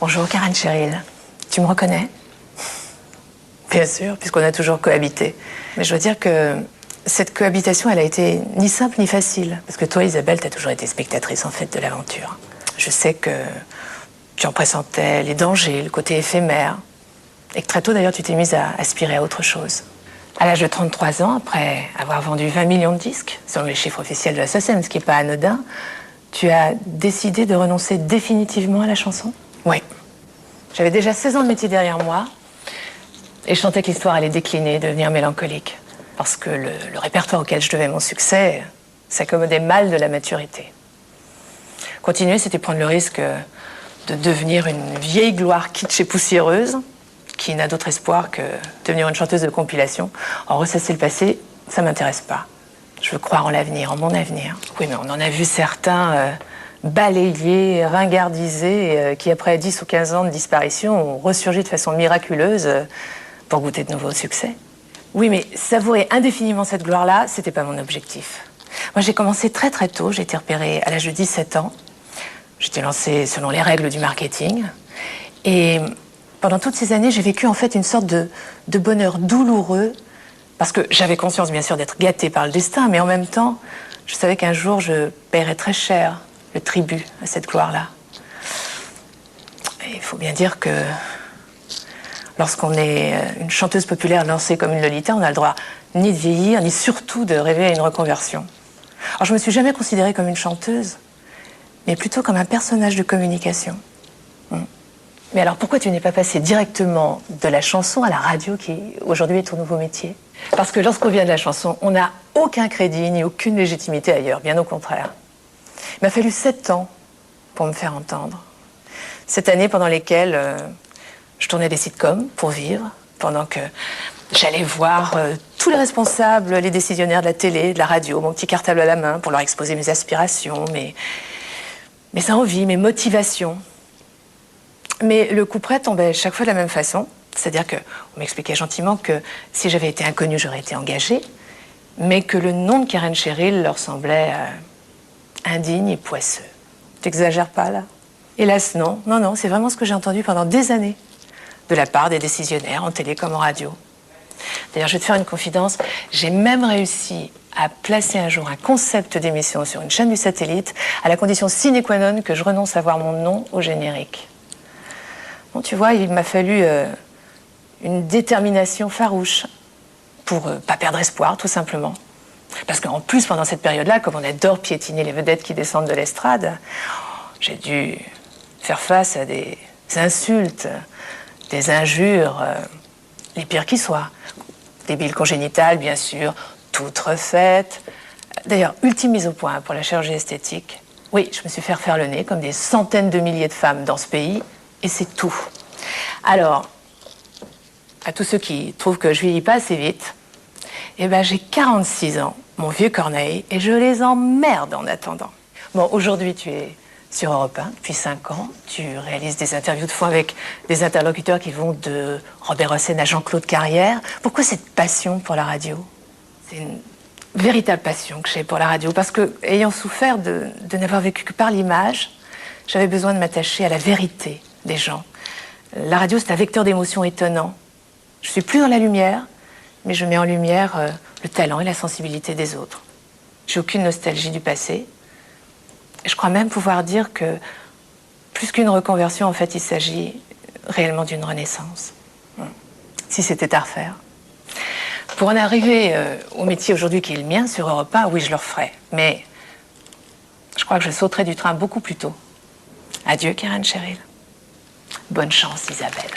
Bonjour Karen Cheryl, tu me reconnais? Bien sûr, puisqu'on a toujours cohabité. Mais je dois dire que cette cohabitation, elle a été ni simple ni facile. Parce que toi, Isabelle, t'as toujours été spectatrice en fait de l'aventure. Je sais que tu en pressentais les dangers, le côté éphémère. Et que très tôt d'ailleurs, tu t'es mise à aspirer à autre chose. À l'âge de 33 ans, après avoir vendu 20 millions de disques, selon les chiffres officiels de la SACEM, ce qui n'est pas anodin, tu as décidé de renoncer définitivement à la chanson? Oui. J'avais déjà 16 ans de métier derrière moi et je sentais que l'histoire allait décliner, devenir mélancolique. Parce que le répertoire auquel je devais mon succès s'accommodait mal de la maturité. Continuer, c'était prendre le risque de devenir une vieille gloire kitsch et poussiéreuse qui n'a d'autre espoir que devenir une chanteuse de compilation. En ressasser le passé, ça m'intéresse pas. Je veux croire en l'avenir, en mon avenir. Oui, mais on en a vu certains balayés, ringardisés, qui après 10 ou 15 ans de disparition ont ressurgi de façon miraculeuse pour goûter de nouveaux succès. Oui, mais savourer indéfiniment cette gloire-là, c'était pas mon objectif. Moi, j'ai commencé très très tôt, j'ai été repérée à l'âge de 17 ans. J'étais lancée selon les règles du marketing. Et pendant toutes ces années, j'ai vécu en fait une sorte de bonheur douloureux, parce que j'avais conscience bien sûr d'être gâtée par le destin, mais en même temps, je savais qu'un jour, je paierais très cher le tribut à cette gloire-là. Et il faut bien dire que lorsqu'on est une chanteuse populaire lancée comme une Lolita, on n'a le droit ni de vieillir, ni surtout de rêver à une reconversion. Alors je me suis jamais considérée comme une chanteuse, mais plutôt comme un personnage de communication. Mais alors pourquoi tu n'es pas passée directement de la chanson à la radio, qui aujourd'hui est ton nouveau métier? Parce que lorsqu'on vient de la chanson, on n'a aucun crédit ni aucune légitimité ailleurs, bien au contraire. Il m'a fallu 7 ans pour me faire entendre. 7 années pendant lesquelles je tournais des sitcoms pour vivre, pendant que j'allais voir tous les responsables, les décisionnaires de la télé, de la radio, mon petit cartable à la main pour leur exposer mes aspirations, mes envies, mes motivations. Mais le couperet tombait chaque fois de la même façon. C'est-à-dire qu'on m'expliquait gentiment que si j'avais été inconnue, j'aurais été engagée, mais que le nom de Karen Cheryl leur semblait indigne et poisseux. T'exagères pas, là? Hélas, non. Non, non, c'est vraiment ce que j'ai entendu pendant des années, de la part des décisionnaires, en télé comme en radio. D'ailleurs, je vais te faire une confidence, j'ai même réussi à placer un jour un concept d'émission sur une chaîne du satellite, à la condition sine qua non que je renonce à voir mon nom au générique. Bon, tu vois, il m'a fallu une détermination farouche pour pas perdre espoir, tout simplement. Parce qu'en plus, pendant cette période-là, comme on adore piétiner les vedettes qui descendent de l'estrade, j'ai dû faire face à des insultes, des injures, les pires qui soient. Débile congénitale, bien sûr, toute refaite. D'ailleurs, ultime mise au point pour la chirurgie esthétique. Oui, je me suis fait refaire le nez, comme des centaines de milliers de femmes dans ce pays, et c'est tout. Alors, à tous ceux qui trouvent que je vieillis pas assez vite, eh ben j'ai 46 ans, mon vieux Corneille, et je les emmerde en attendant. Bon, aujourd'hui, tu es sur Europe 1 depuis 5 ans. Tu réalises des interviews de fond avec des interlocuteurs qui vont de Robert Hossein à Jean-Claude Carrière. Pourquoi cette passion pour la radio? C'est une véritable passion que j'ai pour la radio, parce que, ayant souffert de n'avoir vécu que par l'image, j'avais besoin de m'attacher à la vérité des gens. La radio, c'est un vecteur d'émotion étonnant. Je suis plus dans la lumière, mais je mets en lumière le talent et la sensibilité des autres. J'ai aucune nostalgie du passé. Et je crois même pouvoir dire que, plus qu'une reconversion, en fait, il s'agit réellement d'une renaissance. Si c'était à refaire. Pour en arriver au métier aujourd'hui qui est le mien, sur Europe 1, oui, je le referais. Mais je crois que je sauterais du train beaucoup plus tôt. Adieu, Karen Cheryl. Bonne chance, Isabelle.